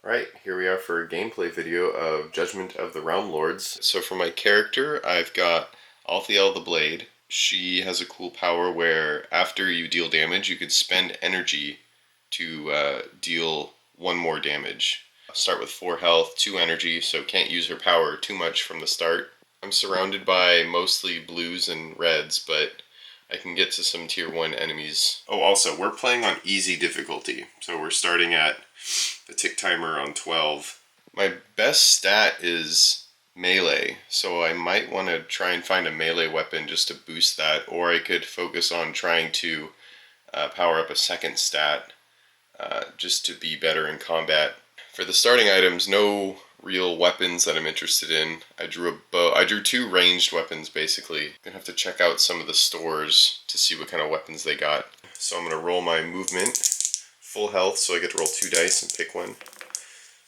Right, here we are for a gameplay video of Judgment of the Realm Lords. So for my character, I've got Althiel the Blade. She has a cool power where after you deal damage, you could spend energy to deal one more damage. Start with 4 health, 2 energy, so can't use her power too much from the start. I'm surrounded by mostly blues and reds, but I can get to some tier 1 enemies. Oh, also, we're playing on easy difficulty, so we're starting at the tick timer on 12. My best stat is melee, so I might want to try and find a melee weapon just to boost that, or I could focus on trying to power up a second stat just to be better in combat. For the starting items, no real weapons that I'm interested in. I drew a bow. I drew 2 ranged weapons basically. I'm gonna have to check out some of the stores to see what kind of weapons they got. So I'm gonna roll my movement, full health, so I get to roll 2 dice and pick one.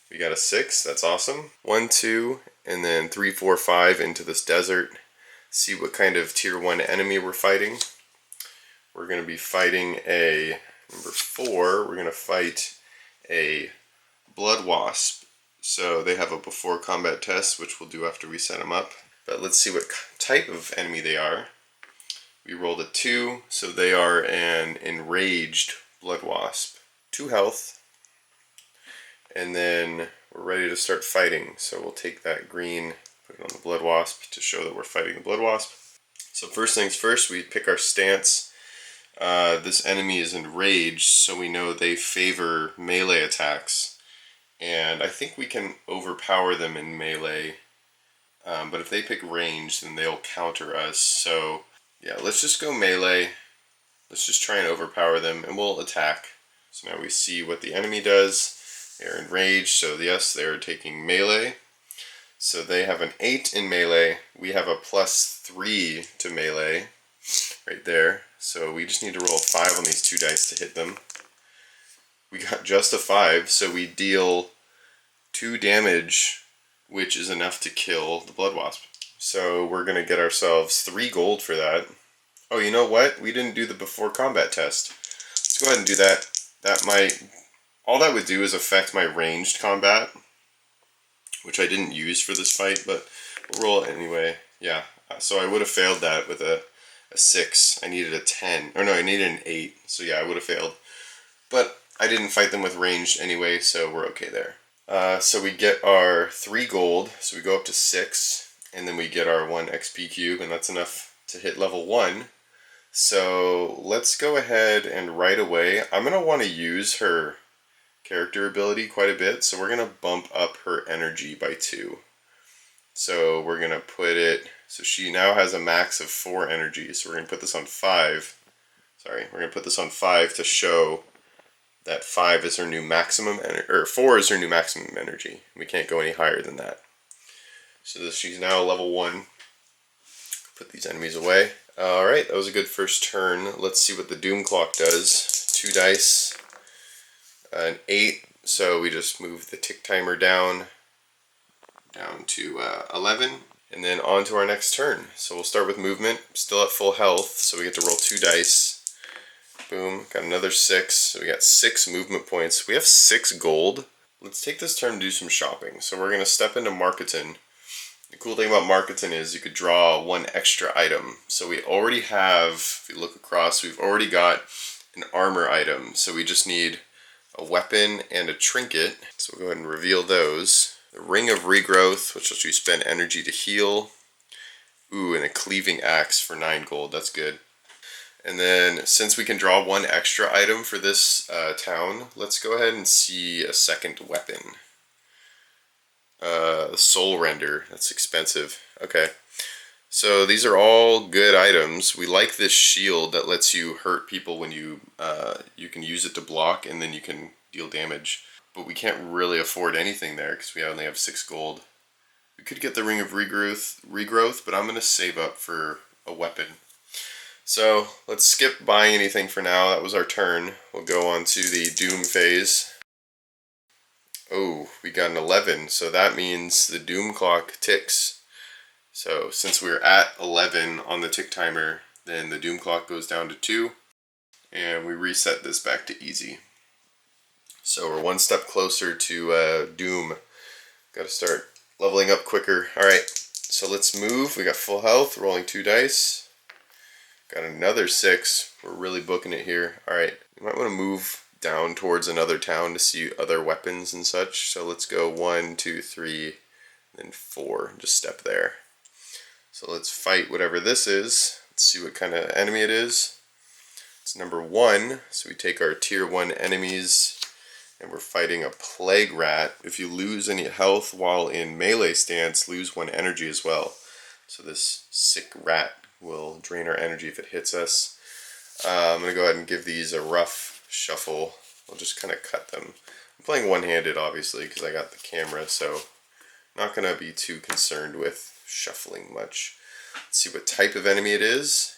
We got a 6, that's awesome. 1, 2, and then 3, 4, 5 into this desert. See what kind of tier 1 enemy we're fighting. We're gonna be fighting a, number 4, we're gonna fight a blood wasp. So they have a before combat test, which we'll do after we set them up. But let's see what type of enemy they are. We rolled a 2, so they are an enraged blood wasp. 2 health. And then we're ready to start fighting. So we'll take that green, put it on the blood wasp to show that we're fighting the blood wasp. So first things first, we pick our stance. This enemy is enraged, so we know they favor melee attacks. And I think we can overpower them in melee. But if they pick range, then they'll counter us. So yeah, let's just go melee. Let's just try and overpower them, and we'll attack. So now we see what the enemy does. They're enraged, so yes, they're taking melee. So they have an 8 in melee. We have a +3 to melee right there. So we just need to roll a 5 on these 2 dice to hit them. We got just a 5, so we deal 2 damage, which is enough to kill the blood wasp. So we're going to get ourselves 3 gold for that. Oh, you know what? We didn't do the before combat test. Let's go ahead and do that. That might... all that would do is affect my ranged combat, which I didn't use for this fight, but we'll roll it anyway. Yeah, so I would have failed that with a 6. I needed a 10. Or no, I needed an 8. So yeah, I would have failed. But I didn't fight them with ranged anyway, so we're okay there. So we get our 3 gold, so we go up to 6, and then we get our 1 XP cube, and that's enough to hit level 1. So let's go ahead and right away, I'm going to want to use her character ability quite a bit, so we're going to bump up her energy by 2. So we're going to put it, so she now has a max of 4 energy, so we're going to put this on 5. Sorry, we're going to put this on 5 to show that 5 is her new maximum, or 4 is her new maximum energy. We can't go any higher than that. So she's now level 1. Put these enemies away. Alright, that was a good first turn. Let's see what the Doom Clock does. 2 dice. An 8, so we just move the tick timer down to 11. And then on to our next turn. So we'll start with movement. Still at full health, so we get to roll 2 dice. Boom, got another 6. So we got 6 movement points. We have 6 gold. Let's take this turn to do some shopping. So we're going to step into Marketing. The cool thing about Marketing is you could draw 1 extra item. So we already have, if you look across, we've already got an armor item. So we just need a weapon and a trinket. So we'll go ahead and reveal those. The Ring of Regrowth, which lets you spend energy to heal. Ooh, and a Cleaving Axe for 9 gold. That's good. And then, since we can draw 1 extra item for this town, let's go ahead and see a second weapon. Soul Render, that's expensive. Okay, so these are all good items. We like this shield that lets you hurt people when you can use it to block, and then you can deal damage. But we can't really afford anything there because we only have 6 gold. We could get the Ring of Regrowth, but I'm going to save up for a weapon. So let's skip buying anything for now. That was our turn. We'll go on to the Doom phase. Oh, we got an 11, so that means the Doom Clock ticks. So since we're at 11 on the tick timer, then the Doom Clock goes down to 2, and we reset this back to easy. So we're one step closer to Doom. Got to start leveling up quicker. Alright, so let's move. We got full health, rolling 2 dice. Got another 6. We're really booking it here. Alright, you might want to move down towards another town to see other weapons and such. So let's go 1, 2, 3, then 4. Just step there. So let's fight whatever this is. Let's see what kind of enemy it is. It's number 1. So we take our tier 1 enemies and we're fighting a plague rat. If you lose any health while in melee stance, lose 1 energy as well. So this sick rat will drain our energy if it hits us. I'm going to go ahead and give these a rough shuffle. We'll just kind of cut them. I'm playing one-handed obviously because I got the camera, so not going to be too concerned with shuffling much. Let's see what type of enemy it is.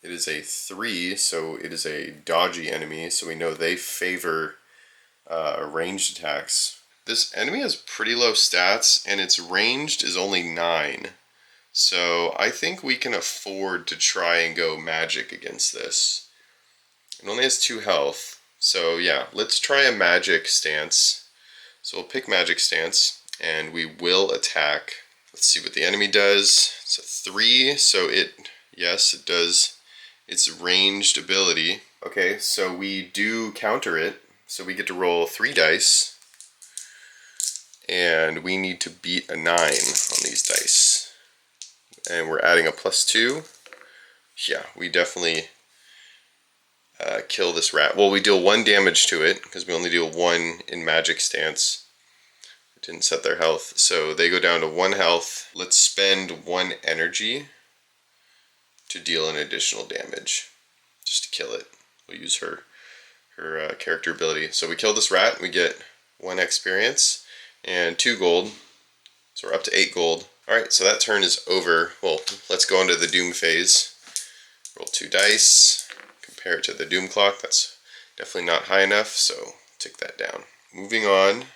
It is a 3, so it is a dodgy enemy, so we know they favor ranged attacks. This enemy has pretty low stats and its ranged is only 9. So I think we can afford to try and go magic against this. It only has 2 health. So yeah, let's try a magic stance. So we'll pick magic stance and we will attack. Let's see what the enemy does. It's a 3, so yes, it does its ranged ability. Okay, so we do counter it. So we get to roll 3 dice. And we need to beat a 9 on these dice. And we're adding a +2. Yeah, we definitely kill this rat. Well, we deal 1 damage to it, because we only deal 1 in magic stance. It didn't set their health. So they go down to 1 health. Let's spend 1 energy to deal an additional damage. Just to kill it. We'll use her character ability. So we kill this rat, we get 1 experience and 2 gold. So we're up to 8 gold. Alright, so that turn is over. Well, let's go into the Doom phase. Roll 2 dice. Compare it to the Doom clock. That's definitely not high enough, so tick that down. Moving on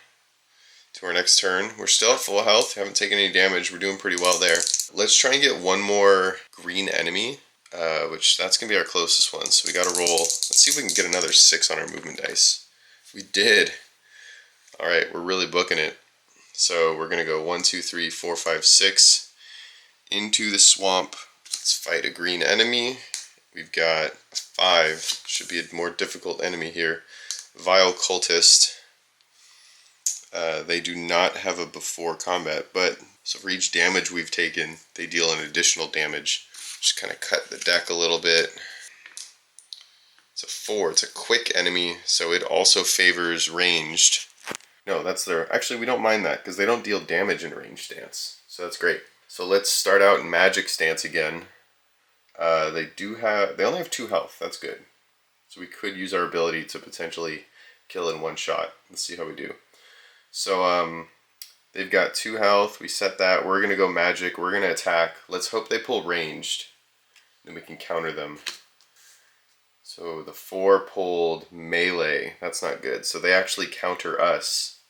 to our next turn. We're still at full health. Haven't taken any damage. We're doing pretty well there. Let's try and get 1 more green enemy. Which that's going to be our closest one. So we got to roll. Let's see if we can get another 6 on our movement dice. We did. Alright, we're really booking it. So we're going to go 1, 2, 3, 4, 5, 6 into the swamp. Let's fight a green enemy. We've got a 5. Should be a more difficult enemy here. Vile Cultist. They do not have a before combat, but so for each damage we've taken, they deal an additional damage. Just kind of cut the deck a little bit. It's a 4. It's a quick enemy, so it also favors ranged. No, that's their... Actually, we don't mind that, because they don't deal damage in ranged stance. So that's great. So let's start out in magic stance again. They only have 2 health. That's good. So we could use our ability to potentially kill in 1 shot. Let's see how we do. So, they've got 2 health. We set that. We're going to go magic. We're going to attack. Let's hope they pull ranged. Then we can counter them. So the 4 pulled melee. That's not good. So they actually counter us.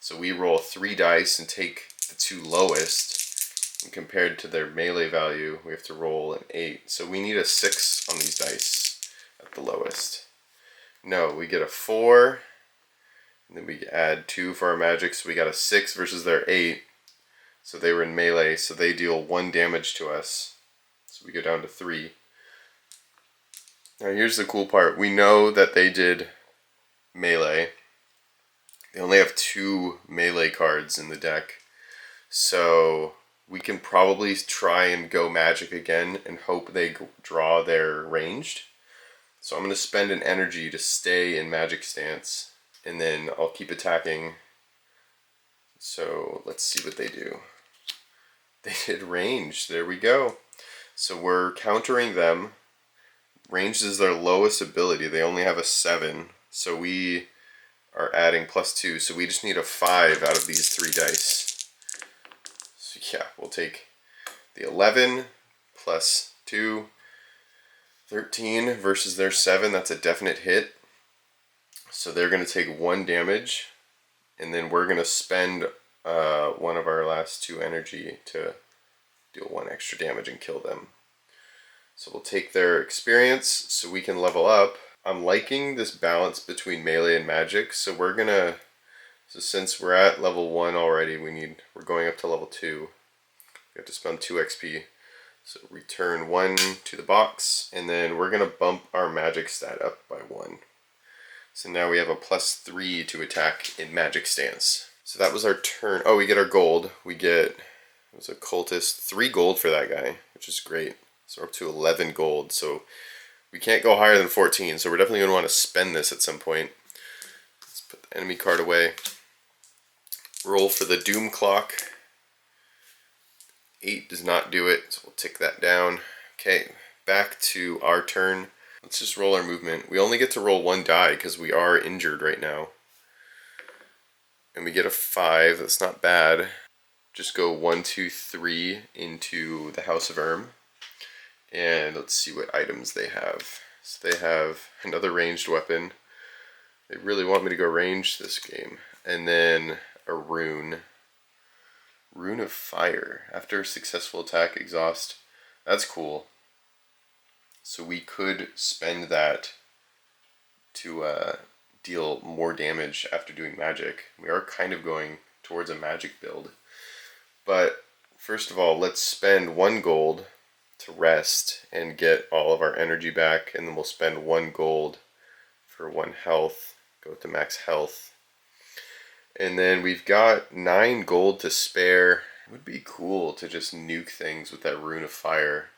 So we roll 3 dice and take the 2 lowest. And compared to their melee value, we have to roll an 8. So we need a 6 on these dice at the lowest. No, we get a 4. And then we add 2 for our magic. So we got a 6 versus their 8. So they were in melee. So they deal 1 damage to us. So we go down to 3. Now here's the cool part. We know that they did melee. They only have 2 melee cards in the deck. So we can probably try and go magic again and hope they draw their ranged. So I'm going to spend an energy to stay in magic stance. And then I'll keep attacking. So let's see what they do. They did ranged. There we go. So we're countering them. Ranged is their lowest ability. They only have a 7. So we are adding +2. So we just need a 5 out of these 3 dice. So yeah, we'll take the 11 plus 2. 13 versus their 7. That's a definite hit. So they're going to take 1 damage. And then we're going to spend one of our last 2 energy to deal 1 extra damage and kill them. So we'll take their experience so we can level up. I'm liking this balance between melee and magic, so we're gonna, so since we're at level 1 already, we're going up to level 2. We have to spend 2 XP. So return 1 to the box, and then we're gonna bump our magic stat up by 1. So now we have a +3 to attack in magic stance. So that was our turn. Oh, we get our gold. We get, it was a cultist, 3 gold for that guy, which is great. So we're up to 11 gold. So we can't go higher than 14, so we're definitely going to want to spend this at some point. Let's put the enemy card away. Roll for the Doom Clock. 8 does not do it, so we'll tick that down. Okay, back to our turn. Let's just roll our movement. We only get to roll 1 die because we are injured right now. And we get a 5, that's not bad. Just go 1, 2, 3 into the House of Erm. And let's see what items they have. So they have another ranged weapon. They really want me to go ranged this game. And then a rune. Rune of Fire. After a successful attack, exhaust. That's cool. So we could spend that to deal more damage after doing magic. We are kind of going towards a magic build. But first of all, let's spend 1 gold to rest and get all of our energy back, and then we'll spend 1 gold for 1 health, go to max health. And then we've got 9 gold to spare. It would be cool to just nuke things with that Rune of Fire.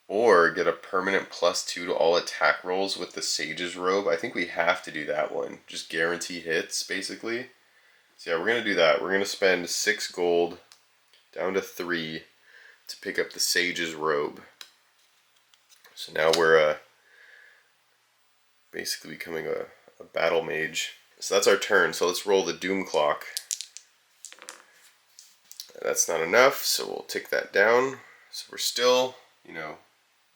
Or get a permanent +2 to all attack rolls with the Sage's Robe. I think we have to do that one. Just guarantee hits, basically. So yeah, we're going to do that. We're going to spend 6 gold down to 3 to pick up the Sage's Robe. So now we're basically becoming a battle mage. So that's our turn. So let's roll the Doom Clock. That's not enough, so we'll tick that down. So we're still,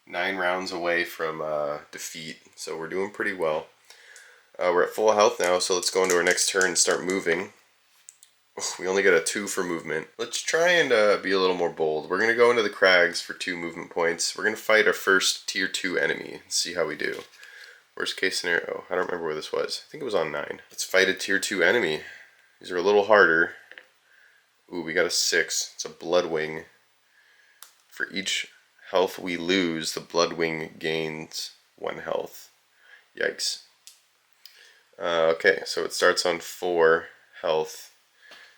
9 rounds away from defeat. So we're doing pretty well. We're at full health now, so let's go into our next turn and start moving. We only got a 2 for movement. Let's try and be a little more bold. We're going to go into the crags for 2 movement points. We're going to fight our first tier 2 enemy and see how we do. Worst case scenario, I don't remember where this was. I think it was on 9. Let's fight a tier 2 enemy. These are a little harder. Ooh, we got a 6. It's a Bloodwing. For each health we lose, the Bloodwing gains 1 health. Yikes. Okay, so it starts on 4 health.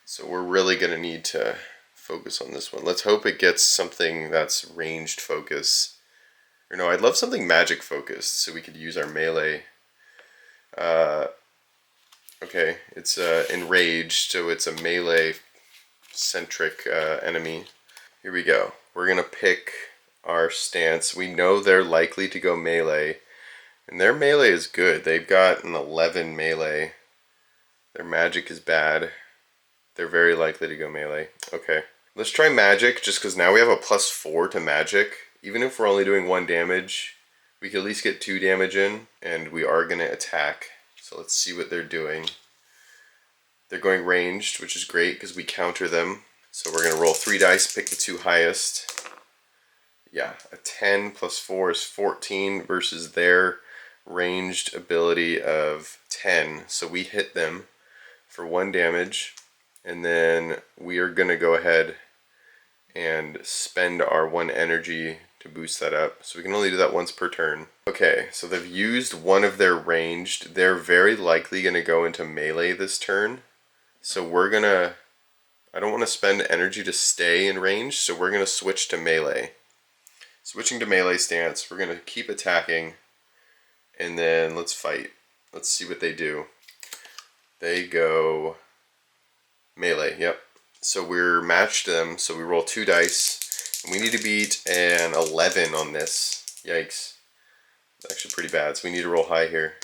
So we're really going to need to focus on this one. Let's hope it gets something that's ranged focus. Or no, I'd love something magic focused so we could use our melee. Okay, it's enraged, so it's a melee centric enemy. Here we go. We're going to pick our stance. We know they're likely to go melee. And their melee is good. They've got an 11 melee. Their magic is bad. They're very likely to go melee. Okay. Let's try magic, just because now we have a +4 to magic. Even if we're only doing 1 damage, we can at least get 2 damage in, and we are going to attack. So let's see what they're doing. They're going ranged, which is great because we counter them. So we're going to roll 3 dice, pick the 2 highest. Yeah, a 10 + 4 is 14 versus their ranged ability of 10. So we hit them for 1 damage, and then we are going to go ahead and spend our 1 energy to boost that up. So we can only do that once per turn. Okay, so they've used 1 of their ranged. They're very likely going to go into melee this turn. So we're going to, I don't want to spend energy to stay in range, so we're going to switch to melee. Switching to melee stance, we're going to keep attacking, and then let's fight. Let's see what they do. They go melee, yep. So we're matched them, so we roll 2 dice. And we need to beat an 11 on this. Yikes. It's actually pretty bad, so we need to roll high here.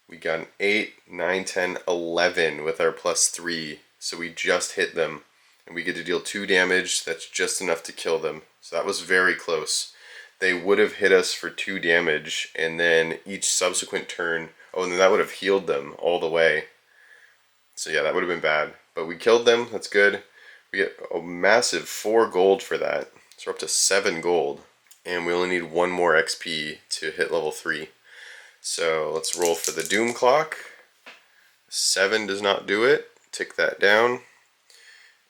We got an 8, 9, 10, 11 with our +3. So we just hit them. And we get to deal 2 damage. That's just enough to kill them. So that was very close. They would have hit us for 2 damage, and then each subsequent turn, oh, and then that would have healed them all the way. So yeah, that would have been bad. But we killed them, that's good. We get a massive 4 gold for that. So we're up to 7 gold. And we only need 1 more XP to hit level 3. So let's roll for the Doom Clock. 7 does not do it. Tick that down.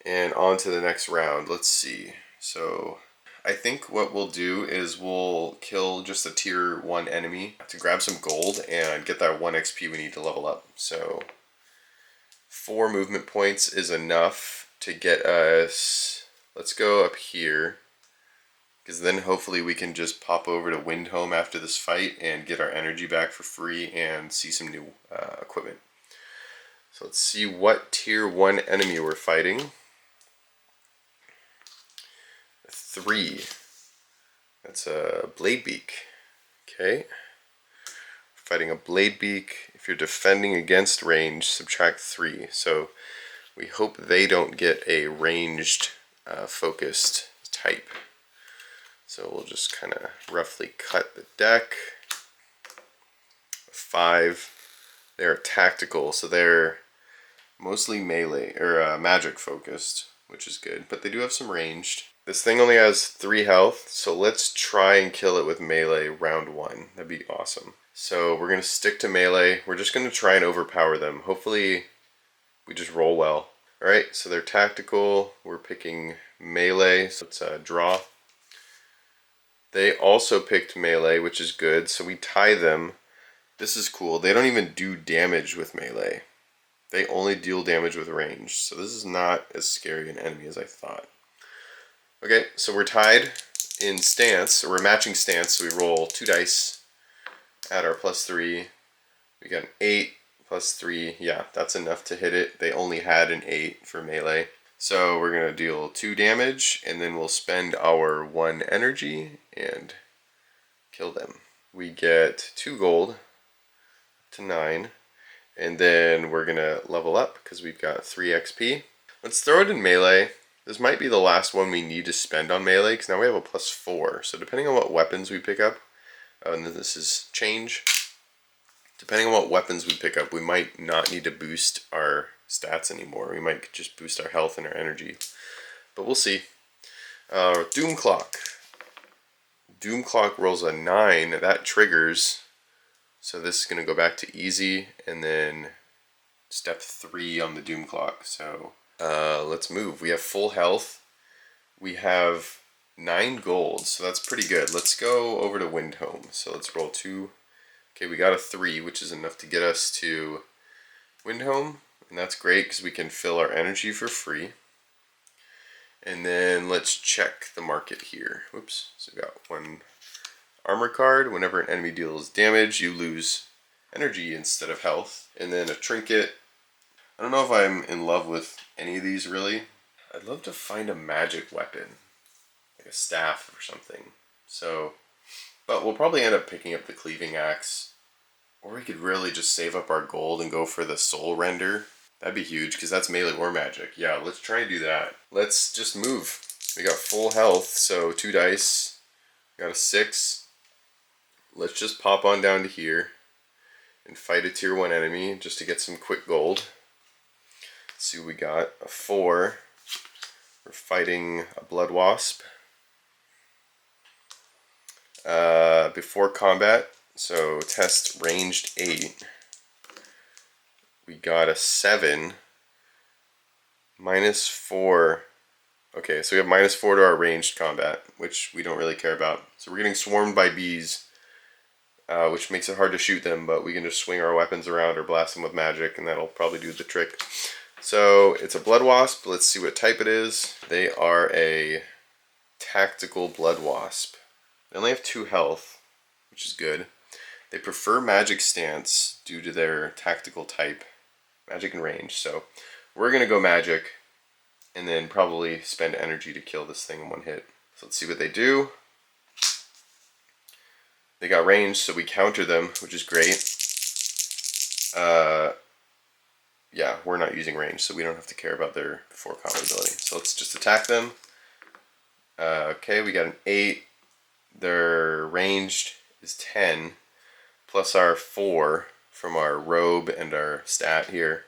And on to the next round. Let's see. So I think what we'll do is we'll kill just a tier 1 enemy to grab some gold and get that 1 XP we need to level up. So 4 movement points is enough to get us, let's go up here, because then hopefully we can just pop over to Windhome after this fight and get our energy back for free and see some new equipment. So let's see what tier 1 enemy we're fighting. 3. That's a Bladebeak. Okay. Fighting a Bladebeak. If you're defending against range, subtract 3. So we hope they don't get a ranged focused type. So we'll just kind of roughly cut the deck. 5. They're tactical, so they're mostly melee or magic focused, which is good, but they do have some ranged. This thing only has 3 health, so let's try and kill it with melee round 1. That'd be awesome. So we're going to stick to melee. We're just going to try and overpower them. Hopefully we just roll well. Alright, so they're tactical. We're picking melee, so it's a draw. They also picked melee, which is good, so we tie them. This is cool. They don't even do damage with melee. They only deal damage with range, so this is not as scary an enemy as I thought. Okay, so we're tied in stance, or we're matching stance, so we roll 2 dice, add our +3. We got an 8 plus 3. Yeah, that's enough to hit it. They only had an 8 for melee. So we're going to deal 2 damage, and then we'll spend our 1 energy and kill them. We get 2 gold to 9, and then we're going to level up because we've got 3 XP. Let's throw it in melee. This might be the last one we need to spend on melee, because now we have a +4. So depending on what weapons we pick up, and then this is change, depending on what weapons we pick up, we might not need to boost our stats anymore. We might just boost our health and our energy. But we'll see. Doom Clock. Doom Clock rolls a 9. That triggers. So this is going to go back to easy, and then step 3 on the Doom Clock. So let's move. We have full health. We have 9 gold, so that's pretty good. Let's go over to Windhome. So let's roll 2. Okay, we got a 3, which is enough to get us to Windhome, and that's great because we can fill our energy for free. And then let's check the market here. Oops, so we got 1 armor card. Whenever an enemy deals damage, you lose energy instead of health. And then a trinket. I don't know if I'm in love with any of these really. I'd love to find a magic weapon, like a staff or something. So, but we'll probably end up picking up the cleaving axe, or we could really just save up our gold and go for the soul render. That'd be huge because that's melee or magic. Yeah, let's try and do that. Let's just move. We got full health, so 2 dice. We got a 6. Let's just pop on down to here and fight a tier 1 enemy just to get some quick gold. Let's see what we got. A 4. We're fighting a blood wasp. Before combat, so test ranged 8. We got a 7. -4. Okay, so we have -4 to our ranged combat, which we don't really care about. So we're getting swarmed by bees, which makes it hard to shoot them, but we can just swing our weapons around or blast them with magic, and that'll probably do the trick. So it's a blood wasp. Let's see what type it is. They are a tactical blood wasp. They only have 2 health, which is good. They prefer magic stance due to their tactical type, magic and range. So we're going to go magic and then probably spend energy to kill this thing in 1 hit. So let's see what they do. They got range, so we counter them, which is great. Yeah, we're not using range, so we don't have to care about their before combat ability. So let's just attack them. Okay, we got an 8. Their ranged is 10, plus our 4 from our robe and our stat here.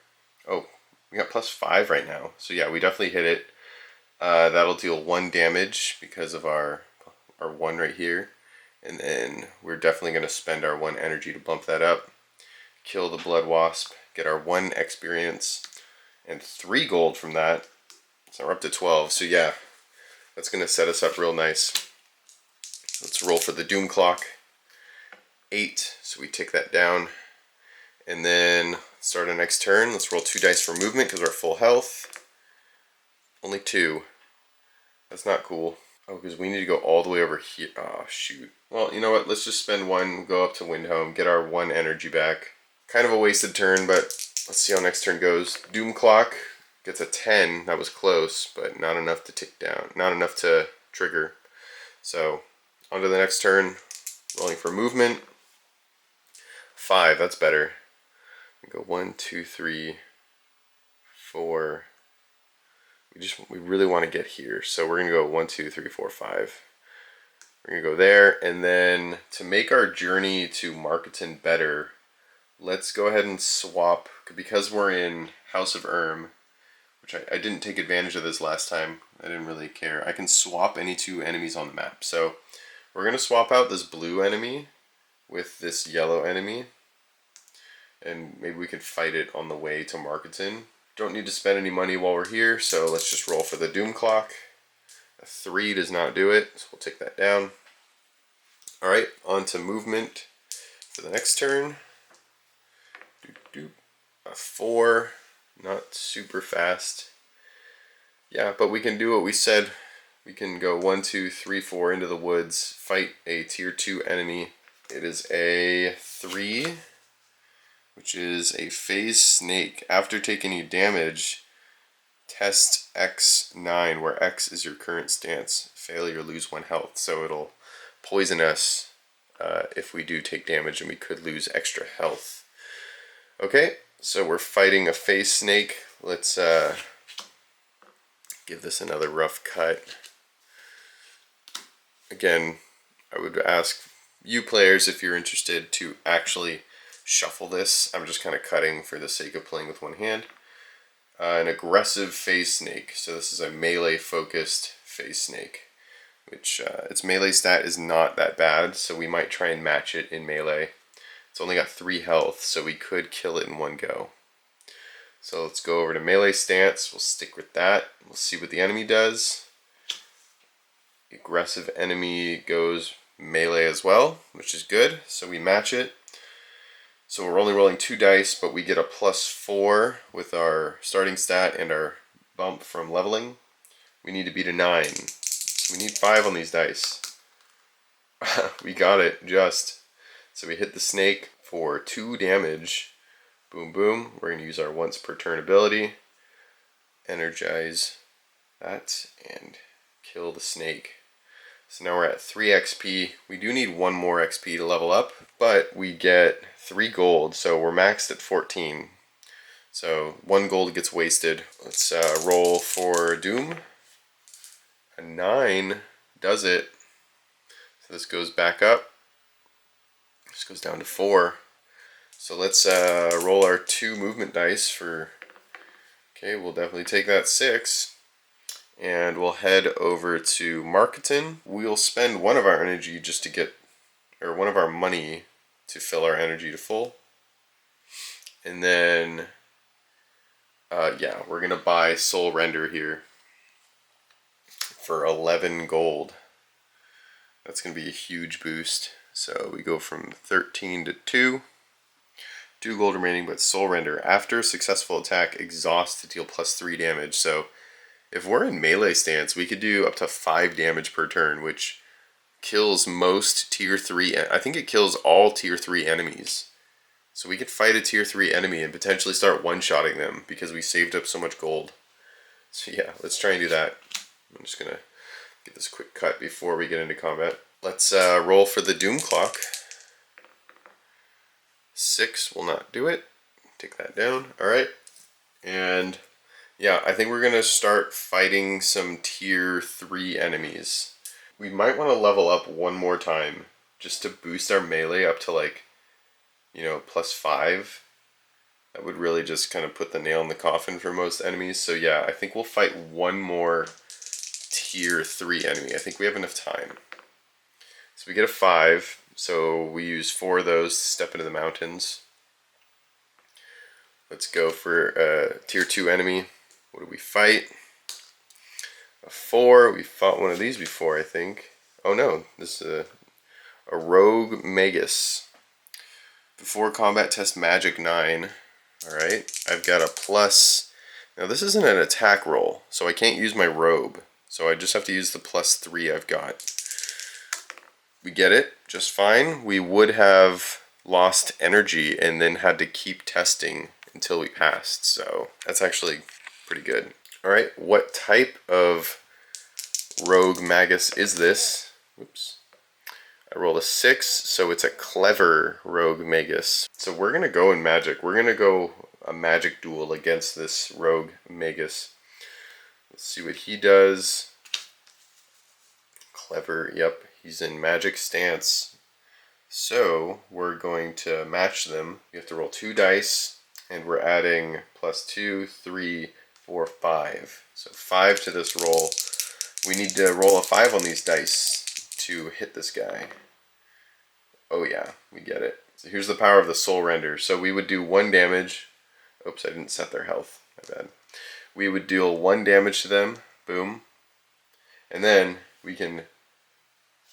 Oh, we got +5 right now. So yeah, we definitely hit it. That'll deal 1 damage because of our 1 right here. And then we're definitely going to spend our 1 energy to bump that up. Kill the Blood Wasp, get our 1 experience, and 3 gold from that. So we're up to 12. So yeah, that's going to set us up real nice. Let's roll for the Doom Clock. 8, so we take that down. And then start our next turn. Let's roll 2 dice for movement because we're at full health. Only 2. That's not cool. Oh, because we need to go all the way over here. Oh, shoot. Well, you know what? Let's just spend 1, go up to Windhome, get our 1 energy back. Kind of a wasted turn, but let's see how next turn goes. Doom Clock gets a 10. That was close, but not enough to tick down. Not enough to trigger. So, on to the next turn. Rolling for movement. 5, that's better. We go 1, 2, 3, 4. We really want to get here, so we're gonna go 1, 2, 3, 4, 5. We're gonna go there, and then to make our journey to Marketon better, let's go ahead and swap, because we're in House of which I didn't take advantage of this last time. I didn't really care. I can swap any 2 enemies on the map. So we're gonna swap out this blue enemy with this yellow enemy, and maybe we could fight it on the way to Marketon. Don't need to spend any money while we're here, so let's just roll for the Doom Clock. A 3 does not do it, so we'll take that down. Alright, on to movement for the next turn. A 4, not super fast. Yeah, but we can do what we said. We can go 1, 2, 3, 4 into the woods, fight a tier 2 enemy. It is a 3. Which is a phase snake. After taking any damage, test X9, where X is your current stance. Failure, lose 1 health. So it'll poison us if we do take damage, and we could lose extra health. Okay, so we're fighting a phase snake. Let's give this another rough cut. Again, I would ask you players if you're interested to actually shuffle this. I'm just kind of cutting for the sake of playing with 1 hand. An aggressive phase snake. So this is a melee focused phase snake, which its melee stat is not that bad, so we might try and match it in melee. It's only got 3 health, so we could kill it in 1 go. So let's go over to melee stance. We'll stick with that. We'll see what the enemy does. The aggressive enemy goes melee as well, which is good. So we match it. So we're only rolling 2 dice, but we get a +4 with our starting stat and our bump from leveling. We need to beat a 9. So we need 5 on these dice. We got it, just. So we hit the snake for 2 damage. Boom, boom. We're going to use our once per turn ability. Energize that and kill the snake. So now we're at 3 XP. We do need 1 more XP to level up, but we get 3 gold, so we're maxed at 14. So 1 gold gets wasted. Let's roll for Doom. A 9 does it. So this goes back up. This goes down to 4. So let's roll our 2 movement dice for... Okay, we'll definitely take that 6. And we'll head over to Marketon. We'll spend 1 of our energy just to get, or 1 of our money to fill our energy to full. And then, yeah, we're going to buy Soul Render here for 11 gold. That's going to be a huge boost. So we go from 13 to 2. 2 gold remaining, but Soul Render. After successful attack, exhaust to deal +3 damage. So if we're in melee stance, we could do up to 5 damage per turn, which kills most tier 3. I think it kills all tier 3 enemies. So we could fight a tier 3 enemy and potentially start one-shotting them because we saved up so much gold. So yeah, let's try and do that. I'm just going to get this quick cut before we get into combat. Let's roll for the Doom Clock. 6 will not do it. Take that down. Alright. And yeah, I think we're going to start fighting some tier 3 enemies. We might want to level up 1 more time just to boost our melee up to like, you know, +5. That would really just kind of put the nail in the coffin for most enemies. So yeah, I think we'll fight 1 more tier 3 enemy. I think we have enough time. So we get a 5. So we use 4 of those to step into the mountains. Let's go for a tier 2 enemy. What do we fight? A 4. We fought one of these before, I think. Oh no, this is a rogue magus. Before combat test magic 9. Alright, I've got a plus. Now this isn't an attack roll, so I can't use my robe. So I just have to use the plus 3 I've got. We get it just fine. We would have lost energy and then had to keep testing until we passed. So that's actually pretty good. Alright, what type of rogue magus is this? Oops. I rolled a 6, so it's a clever rogue magus. So we're going to go in magic. We're going to go a magic duel against this rogue magus. Let's see what he does. Clever, yep, he's in magic stance. So we're going to match them. You have to roll 2 dice, and we're adding plus 2, 3, 4, 5. So 5 to this roll. We need to roll a 5 on these dice to hit this guy. Oh yeah, we get it. So here's the power of the soul render. So we would do 1 damage. Oops, I didn't set their health. My bad. We would deal 1 damage to them. Boom. And then we can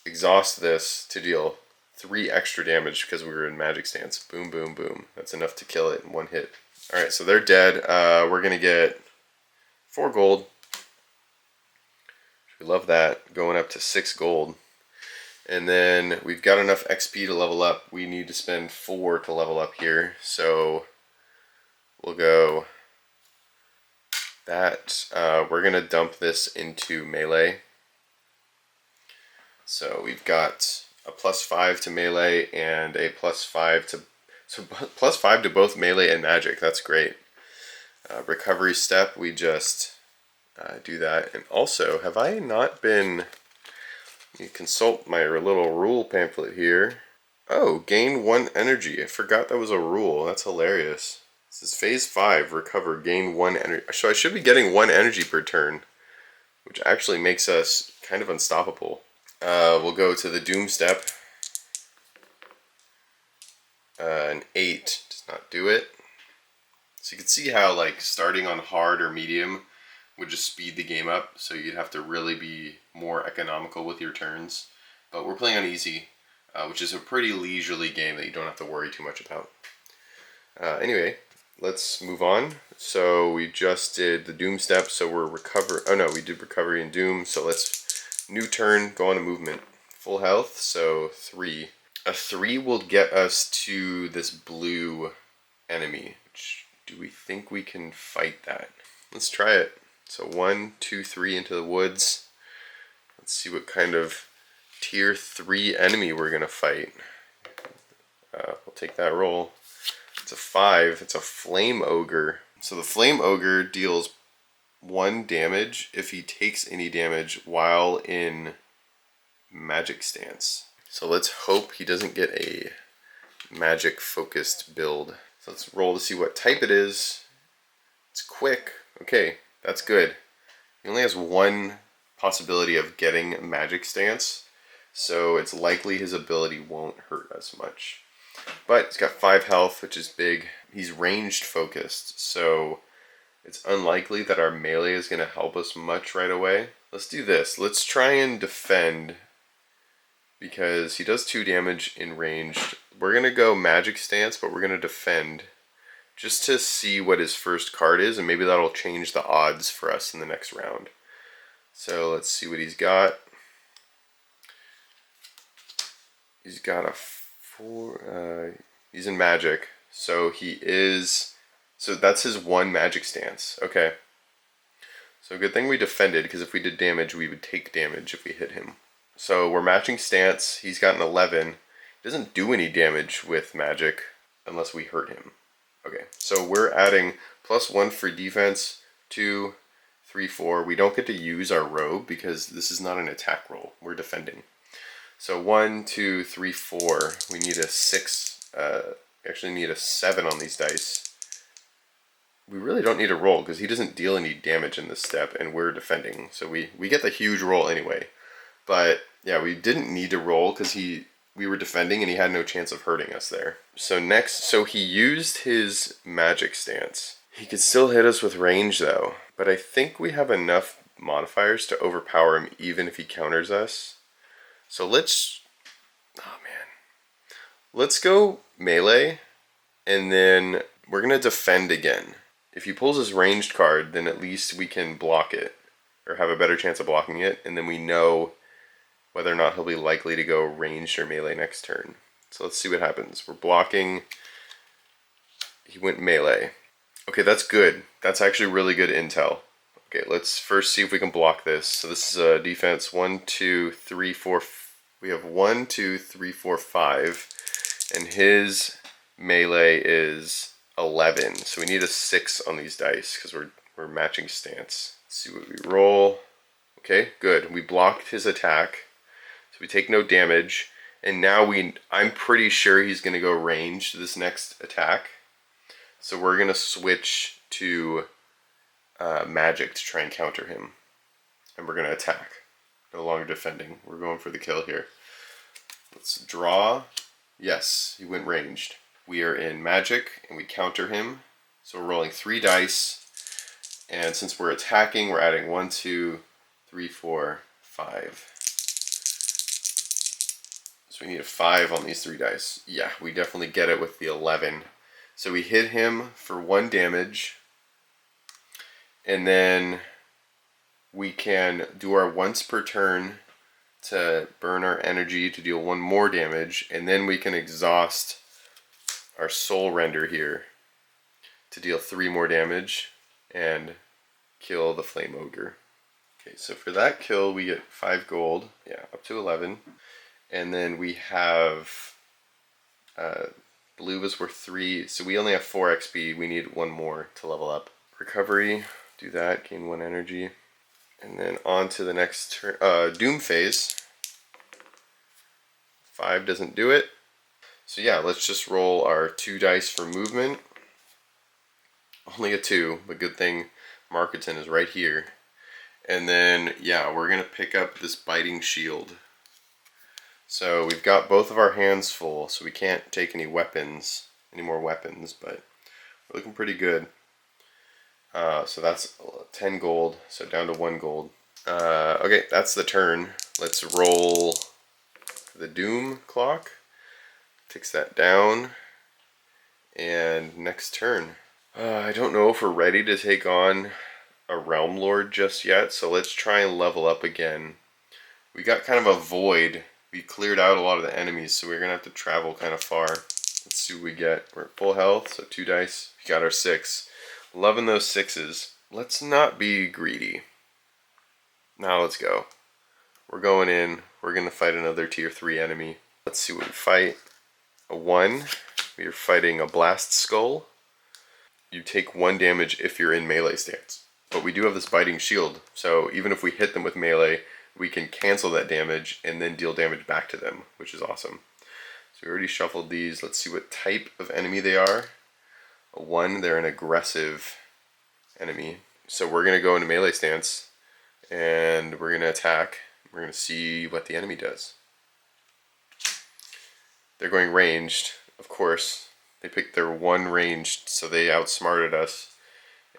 exhaust this to deal 3 extra damage because we were in magic stance. Boom, boom, boom. That's enough to kill it in 1 hit. Alright, so they're dead. We're going to get 4 gold. We love that. Going up to 6 gold. And then we've got enough XP to level up. We need to spend 4 to level up here. So we'll go that. We're going to dump this into melee. So we've got a plus 5 to melee and a plus 5 to... So plus 5 to both melee and magic. That's great. Recovery step, we just do that. And also, have I not been... You consult my little rule pamphlet here. Oh, gain 1 energy. I forgot that was a rule. That's hilarious. This is phase 5. Recover. Gain 1 energy. So I should be getting 1 energy per turn, which actually makes us kind of unstoppable. We'll go to the doom step. An 8 does not do it. So you can see how like starting on hard or medium would just speed the game up, so you'd have to really be more economical with your turns. But we're playing on easy, which is a pretty leisurely game that you don't have to worry too much about. Anyway, let's move on. So we just did the doom step, so we're recover. Oh no, we did recovery and doom. So let's new turn, go on to movement. Full health, so 3. A 3 will get us to this blue enemy. Which, do we think we can fight that? Let's try it. So 1, 2, 3 into the woods. Let's see what kind of tier 3 enemy we're going to fight. We'll take that roll. It's a 5. It's a flame ogre. So the flame ogre deals 1 damage if he takes any damage while in magic stance. So let's hope he doesn't get a magic focused build. So let's roll to see what type it is. It's quick. Okay. That's good. He only has 1 possibility of getting magic stance, so it's likely his ability won't hurt us much. But he's got 5 health, which is big. He's ranged focused, so it's unlikely that our melee is going to help us much right away. Let's do this. Let's try and defend, because he does 2 damage in ranged. We're going to go magic stance, but we're going to defend, just to see what his first card is, and maybe that'll change the odds for us in the next round. So let's see what he's got. He's got a 4, he's in magic, so he is, so that's his 1 magic stance. Okay. So good thing we defended, because if we did damage, we would take damage if we hit him. So we're matching stance, he's got an 11. He doesn't do any damage with magic unless we hurt him. Okay, so we're adding plus 1 for defense, 2, 3, 4. We don't get to use our robe because this is not an attack roll. We're defending. So 1, 2, 3, 4. We need a 6. Actually need a 7 on these dice. We really don't need a roll because he doesn't deal any damage in this step and we're defending. So we get the huge roll anyway. But Yeah, we didn't need to roll because we were defending and he had no chance of hurting us there. So next, so he used his magic stance. He could still hit us with range though, but I think we have enough modifiers to overpower him even if he counters us. So let's, oh man, let's go melee, and then we're gonna defend again. If he pulls his ranged card, then at least we can block it, or have a better chance of blocking it, and then we know whether or not he'll be likely to go ranged or melee next turn. So let's see what happens. We're blocking. He went melee. Okay, that's good. That's actually really good intel. Okay, let's first see if we can block this. So this is a defense 1, 2, 3, 4. We have 1, 2, 3, 4, 5. And his melee is 11. So we need a 6 on these dice because we're matching stance. Let's see what we roll. Okay, good. We blocked his attack. So we take no damage, and now I'm pretty sure he's going to go ranged this next attack. So we're going to switch to magic to try and counter him. And we're going to attack. No longer defending. We're going for the kill here. Let's draw. Yes, he went ranged. We are in magic, and we counter him. So we're rolling 3 dice. And since we're attacking, we're adding 1, 2, 3, 4, 5. So we need a 5 on these 3 dice. Yeah, we definitely get it with the 11. So we hit him for 1 damage. And then we can do our once per turn to burn our energy to deal 1 more damage. And then we can exhaust our soul render here to deal 3 more damage and kill the flame ogre. Okay, so for that kill we get 5 gold. Yeah, up to 11. And then we have blue was worth 3, so we only have 4 XP. We need 1 more to level up. Recovery, do that, gain 1 energy. And then on to the next turn, Doom phase. 5 doesn't do it. So yeah, let's just roll our 2 dice for movement. Only a 2, but good thing Marketon is right here. And then, yeah, we're going to pick up this biting shield. So we've got both of our hands full, so we can't take any more weapons, but we're looking pretty good. So that's 10 gold, so down to 1 gold. Okay, that's the turn. Let's roll the Doom clock. Takes that down. And next turn. I don't know if we're ready to take on a Realm Lord just yet, so let's try and level up again. We got kind of a void. We cleared out a lot of the enemies, so we're going to have to travel kind of far. Let's see what we get. We're at full health, so 2 dice. We got our 6. Loving those 6s. Let's not be greedy. Now let's go. We're going in. We're going to fight another tier 3 enemy. Let's see what we fight. A 1. We are fighting a Blast Skull. You take 1 damage if you're in melee stance. But we do have this biting shield, so even if we hit them with melee, we can cancel that damage and then deal damage back to them, which is awesome. So we already shuffled these. Let's see what type of enemy they are. A 1, they're an aggressive enemy. So we're going to go into melee stance, and we're going to attack. We're going to see what the enemy does. They're going ranged, of course. They picked their 1 ranged, so they outsmarted us.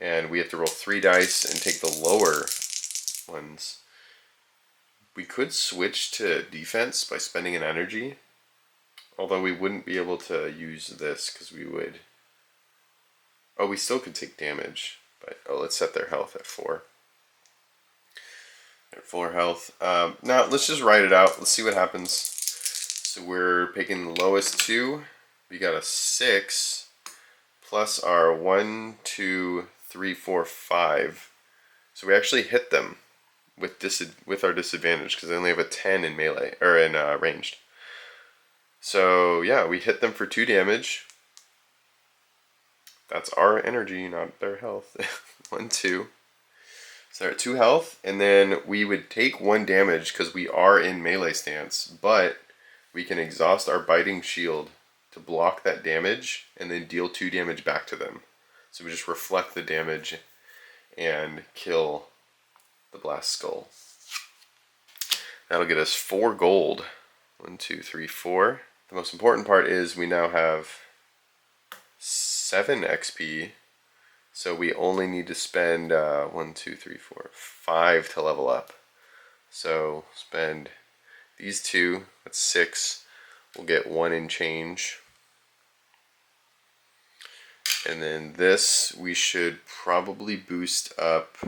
And we have to roll 3 dice and take the lower ones. We could switch to defense by spending an energy, although we wouldn't be able to use this because we would... Oh, we still could take damage, but let's set their health at 4. They're full health. Now, let's just write it out. Let's see what happens. So we're picking the lowest 2. We got a 6 plus our 1, 2, 3, 4, 5. So we actually hit them with our disadvantage because they only have a 10 in melee or in ranged. So yeah, we hit them for 2 damage. That's our energy, not their health. 1, 2. So they're at 2 health, and then we would take 1 damage because we are in melee stance, but we can exhaust our biting shield to block that damage and then deal 2 damage back to them. So we just reflect the damage and kill the Blast Skull. That'll get us 4 gold. 1, 2, 3, 4. The most important part is we now have 7 XP. So we only need to spend 1, 2, 3, 4, 5 to level up. So spend these 2, that's 6. We'll get 1 in change. And then this we should probably boost up.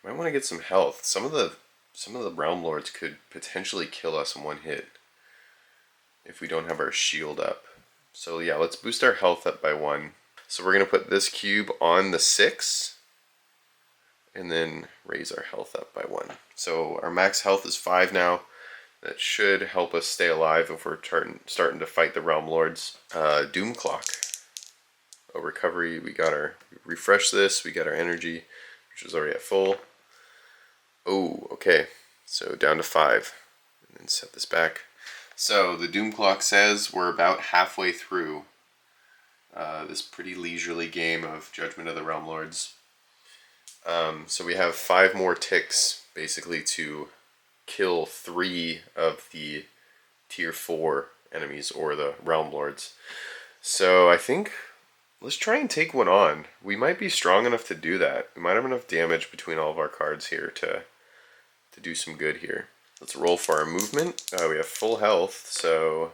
Might want to get some health. Some of the realm lords could potentially kill us in one hit if we don't have our shield up. So yeah, let's boost our health up by 1. So we're going to put this cube on the 6 and then raise our health up by 1. So our max health is 5 now. That should help us stay alive if we're starting to fight the realm lords. Doom clock. Oh, recovery. We refresh this. We got our energy, which is already at full. Oh, okay. So down to 5. And then set this back. So the Doom Clock says we're about halfway through this pretty leisurely game of Judgment of the Realm Lords. So we have 5 more ticks basically to kill 3 of the tier 4 enemies or the Realm Lords. So I think let's try and take one on. We might be strong enough to do that. We might have enough damage between all of our cards here to do some good here. Let's roll for our movement. We have full health, so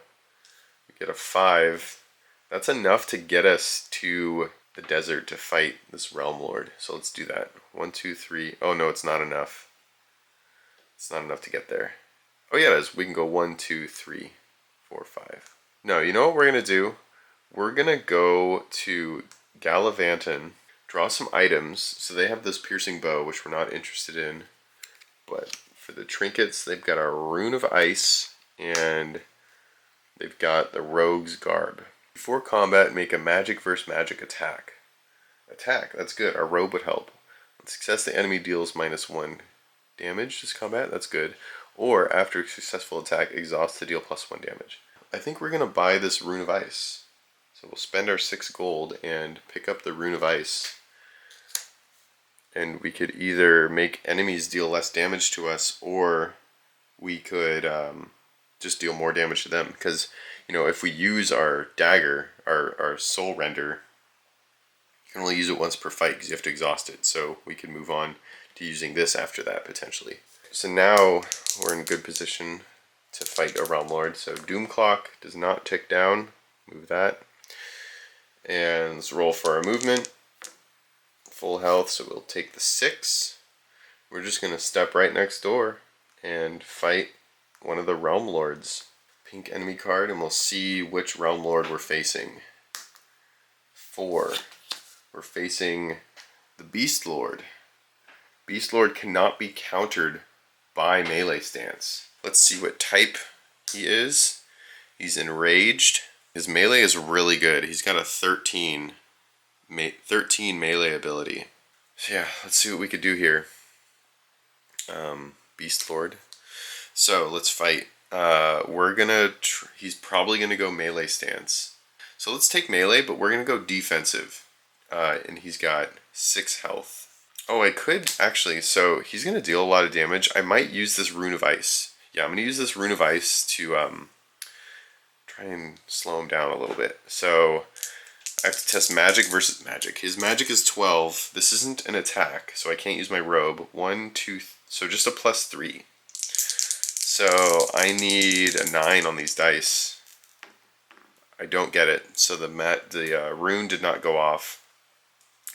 we get a 5. That's enough to get us to the desert to fight this Realm Lord. So let's do that. 1, 2, 3. Oh no, it's not enough. It's not enough to get there. Oh yeah, it is. We can go 1, 2, 3, 4, 5. No, you know what we're going to do? We're going to go to Galavanton, draw some items. So they have this piercing bow, which we're not interested in. But for the trinkets, they've got our Rune of Ice, and they've got the Rogue's Garb. Before combat, make a magic versus magic attack. That's good. Our robe would help. On success, the enemy deals -1 damage this combat. That's good. Or, after a successful attack, exhaust to deal +1 damage. I think we're going to buy this Rune of Ice. So we'll spend our 6 gold and pick up the Rune of Ice. And we could either make enemies deal less damage to us, or we could just deal more damage to them. Because, you know, if we use our dagger, our soul render, you can only use it once per fight because you have to exhaust it. So we could move on to using this after that, potentially. So now we're in good position to fight a Realm Lord. So Doom Clock does not tick down. Move that. And let's roll for our movement. Full health, so we'll take the 6. We're just going to step right next door and fight one of the Realm Lords. Pink enemy card, and we'll see which Realm Lord we're facing. 4. We're facing the Beast Lord. Beast Lord cannot be countered by melee stance. Let's see what type he is. He's enraged. His melee is really good. He's got a 13 melee ability. So yeah, let's see what we could do here. Beast Lord. So let's fight. He's probably gonna go melee stance. So let's take melee, but we're gonna go defensive. And he's got 6 health. Oh, I could actually. So he's gonna deal a lot of damage. I might use this Rune of Ice. Yeah, I'm gonna use this Rune of Ice to try and slow him down a little bit. So I have to test magic versus magic. His magic is 12. This isn't an attack, so I can't use my robe. 1, 2, so just a +3. So I need a 9 on these dice. I don't get it. So the rune did not go off.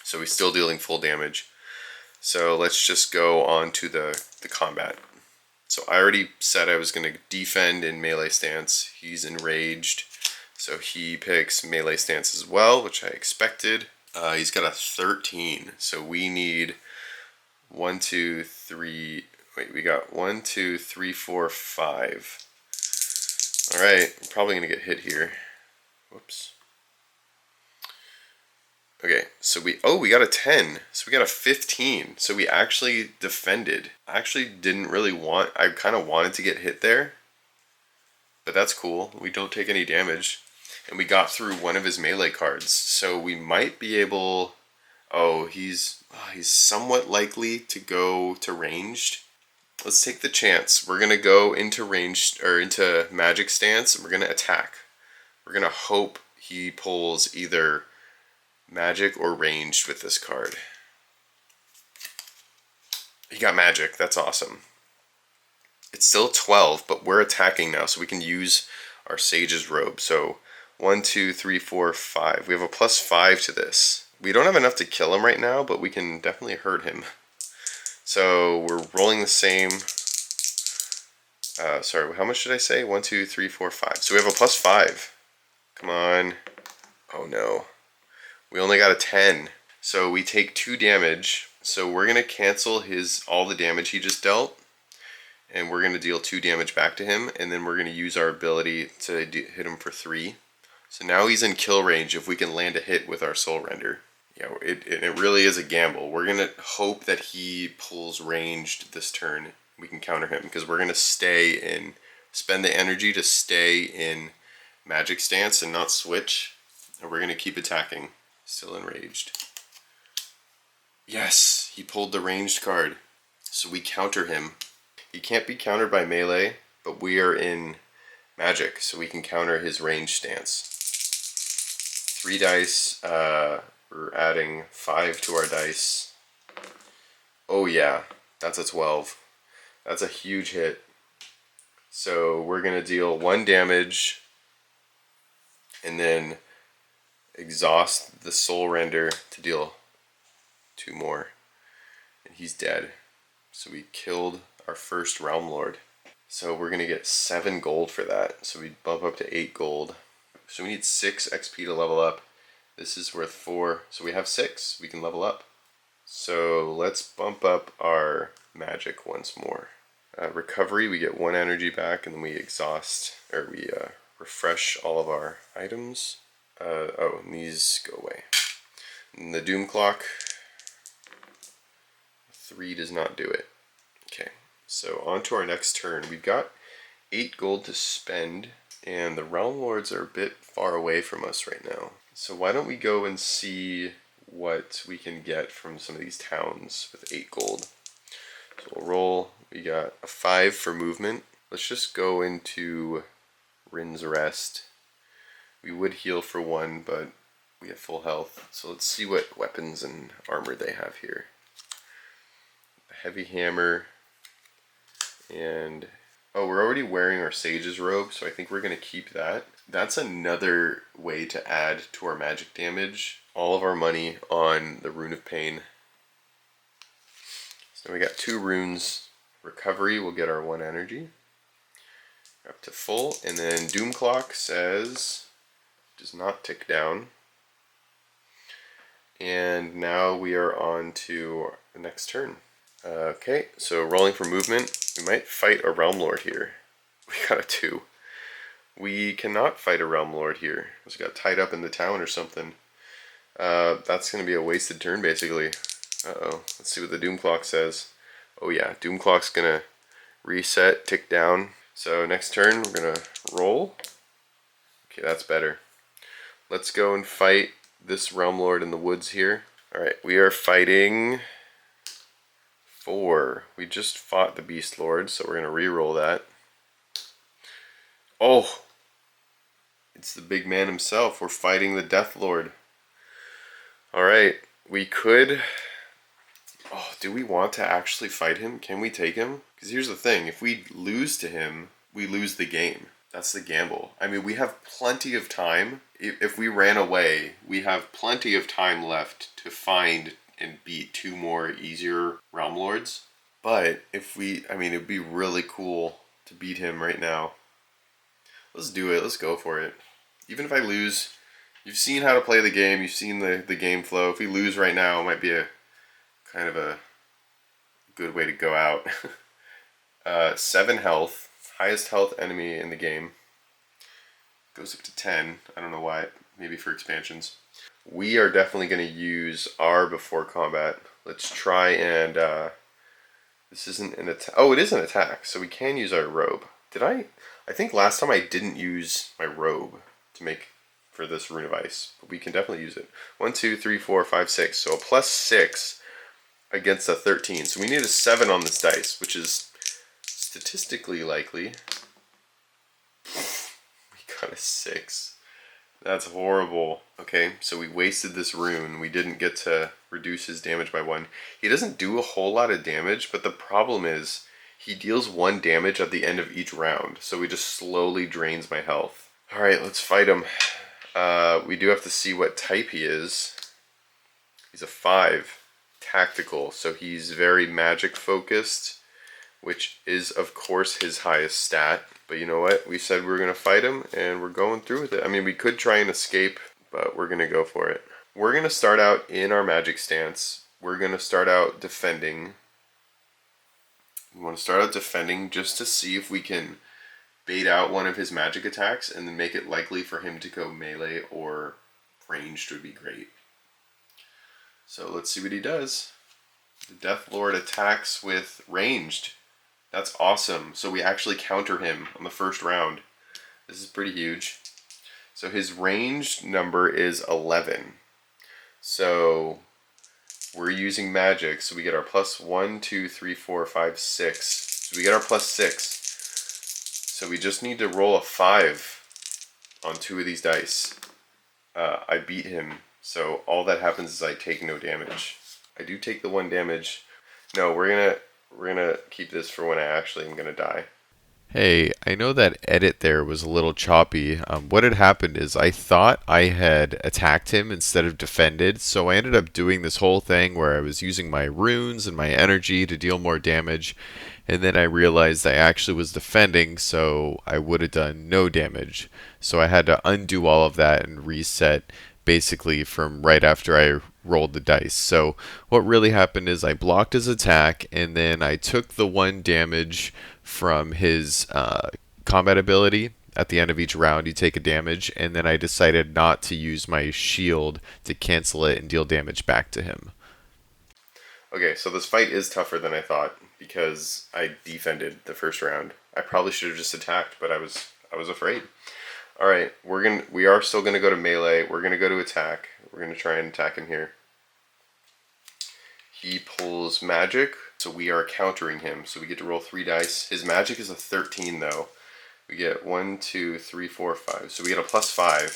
So he's still dealing full damage. So let's just go on to the combat. So I already said I was going to defend in melee stance. He's enraged. So he picks melee stance as well, which I expected. He's got a 13. So we need 1, 2, 3. Wait, we got 1, 2, 3, 4, 5. All right, I'm probably going to get hit here. Whoops. Okay, so we got a 10. So we got a 15. So we actually defended. I actually didn't really I kind of wanted to get hit there. But that's cool. We don't take any damage. And we got through one of his melee cards. So we might be able... Oh, he's somewhat likely to go to ranged. Let's take the chance. We're gonna go into ranged or into magic stance, and we're gonna attack. We're gonna hope he pulls either magic or ranged with this card. He got magic. That's awesome. It's still 12, but we're attacking now, so we can use our Sage's Robe. So 1, 2, 3, 4, 5. We have a +5 to this. We don't have enough to kill him right now, but we can definitely hurt him. So we're rolling the same. Sorry, how much did I say? 1, 2, 3, 4, 5. So we have a +5. Come on. Oh no. We only got a 10. So we take 2 damage. So we're going to cancel all the damage he just dealt. And we're going to deal 2 damage back to him. And then we're going to use our ability to hit him for 3. So now he's in kill range if we can land a hit with our Soul Render. Yeah, it really is a gamble. We're going to hope that he pulls ranged this turn. We can counter him because we're going to spend the energy to stay in magic stance and not switch. And we're going to keep attacking. Still enraged. Yes, he pulled the ranged card. So we counter him. He can't be countered by melee, but we are in magic, so we can counter his ranged stance. 3 dice. We're adding 5 to our dice. Oh yeah, that's a 12. That's a huge hit. So we're going to deal 1 damage and then exhaust the Soul Render to deal 2 more. And he's dead. So we killed our first Realm Lord. So we're going to get 7 gold for that. So we bump up to 8 gold. So we need 6 XP to level up. This is worth 4. So we have 6. We can level up. So let's bump up our magic once more. Recovery, we get 1 energy back, and then we refresh all of our items. And these go away. And the Doom Clock, 3 does not do it. Okay, so on to our next turn. We've got 8 gold to spend, and the Realm Lords are a bit far away from us right now. So why don't we go and see what we can get from some of these towns with 8 gold. So we'll roll. We got a 5 for movement. Let's just go into Rin's Rest. We would heal for 1, but we have full health. So let's see what weapons and armor they have here. A heavy hammer. And we're already wearing our Sage's Robe, so I think we're going to keep that. That's another way to add to our magic damage. All of our money on the Rune of Pain. So we got 2 runes. Recovery will get our 1 energy. Up to full. And then Doom Clock says does not tick down. And now we are on to the next turn. Okay, so rolling for movement. We might fight a Realm Lord here. We got a 2. We cannot fight a Realm Lord here. Just got tied up in the town or something. That's going to be a wasted turn, basically. Uh-oh. Let's see what the Doom Clock says. Oh yeah, Doom Clock's going to reset, tick down. So next turn, we're going to roll. Okay, that's better. Let's go and fight this Realm Lord in the woods here. Alright, we are fighting 4. We just fought the Beast Lord, so we're going to re-roll that. Oh! It's the big man himself. We're fighting the Death Lord. Alright, we could... Oh, do we want to actually fight him? Can we take him? Because here's the thing. If we lose to him, we lose the game. That's the gamble. I mean, we have plenty of time. If we ran away, we have plenty of time left to find and beat 2 more easier Realm Lords. But it'd be really cool to beat him right now. Let's do it. Let's go for it. Even if I lose, you've seen how to play the game. You've seen the game flow. If we lose right now, it might be a kind of a good way to go out. 7 health. Highest health enemy in the game. Goes up to 10. I don't know why. Maybe for expansions. We are definitely going to use R before combat. Let's try and... this isn't an attack. Oh, it is an attack. So we can use our robe. Did I? I think last time I didn't use my robe to make for this Rune of Ice. But we can definitely use it. 1, 2, 3, 4, 5, 6. So a +6 against a 13. So we need a 7 on this dice, which is statistically likely. We got a 6. That's horrible. Okay, so we wasted this rune. We didn't get to reduce his damage by 1. He doesn't do a whole lot of damage, but the problem is he deals 1 damage at the end of each round. So he just slowly drains my health. Alright, let's fight him. We do have to see what type he is. He's a 5. Tactical, so he's very magic focused, which is of course his highest stat. But you know what? We said we were going to fight him, and we're going through with it. I mean, we could try and escape, but we're going to go for it. We're going to start out in our magic stance. We're going to start out defending. We want to start out defending just to see if we can bait out one of his magic attacks and then make it likely for him to go melee or ranged would be great. So let's see what he does. The Death Lord attacks with ranged. That's awesome. So we actually counter him on the first round. This is pretty huge. So his ranged number is 11. So we're using magic. So we get our plus 1, 2, 3, 4, 5, 6. So we get our plus 6. So we just need to roll a 5 on 2 of these dice. I beat him. So all that happens is I take no damage. I do take the 1 damage. No, we're gonna keep this for when I actually am gonna die. Hey, I know that edit there was a little choppy. What had happened is I thought I had attacked him instead of defended, so I ended up doing this whole thing where I was using my runes and my energy to deal more damage, and then I realized I actually was defending, so I would have done no damage. So I had to undo all of that and reset basically from right after I rolled the dice. So what really happened is I blocked his attack, and then I took the 1 damage from his combat ability. At the end of each round, you take a damage, and then I decided not to use my shield to cancel it and deal damage back to him. Okay, so this fight is tougher than I thought because I defended the first round. I probably should have just attacked, but I was afraid. All right, we are still gonna go to melee. We're gonna go to attack. We're gonna try and attack him here. He pulls magic, so we are countering him. So we get to roll 3 dice. His magic is a 13 though. We get 1, 2, 3, 4, 5. So we get a plus 5.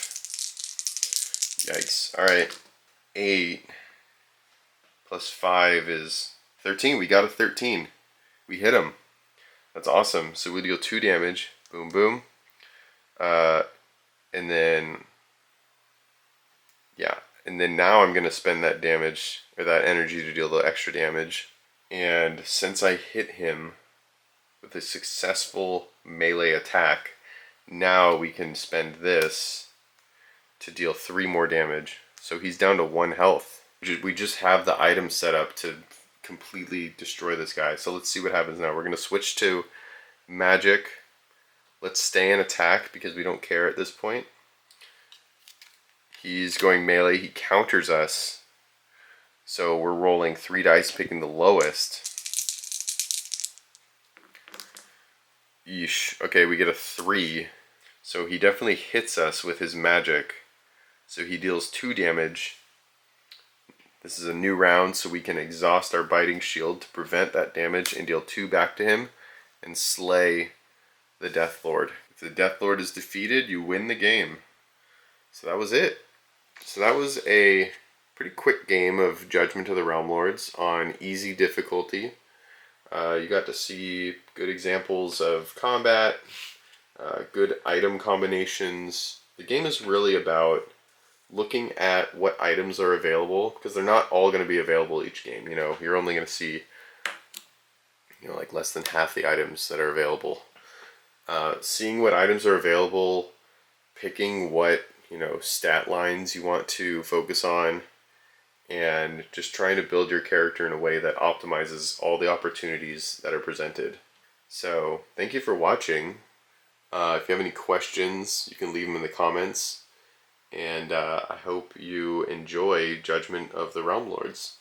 Yikes. All right, 8 plus 5 is 13. We got a 13. We hit him. That's awesome. So we deal 2 damage. Boom, boom. And then, yeah. And then now I'm going to spend that damage, or that energy to deal the extra damage. And since I hit him with a successful melee attack, now we can spend this to deal 3 more damage. So he's down to 1 health. We just have the item set up to completely destroy this guy. So let's see what happens now. We're going to switch to magic. Let's stay in attack because we don't care at this point. He's going melee. He counters us. So we're rolling 3 dice, picking the lowest. Yeesh. Okay, we get a 3. So he definitely hits us with his magic. So he deals 2 damage. This is a new round, so we can exhaust our biting shield to prevent that damage and deal 2 back to him and slay the Death Lord. If the Death Lord is defeated, you win the game. So that was it. So that was a pretty quick game of Judgment of the Realm Lords on easy difficulty. You got to see good examples of combat, good item combinations. The game is really about looking at what items are available, because they're not all going to be available each game. You know, you're only going to see, like less than half the items that are available. Seeing what items are available, picking what, stat lines you want to focus on, and just trying to build your character in a way that optimizes all the opportunities that are presented. So, thank you for watching. If you have any questions, you can leave them in the comments. And I hope you enjoy Judgment of the Realm Lords.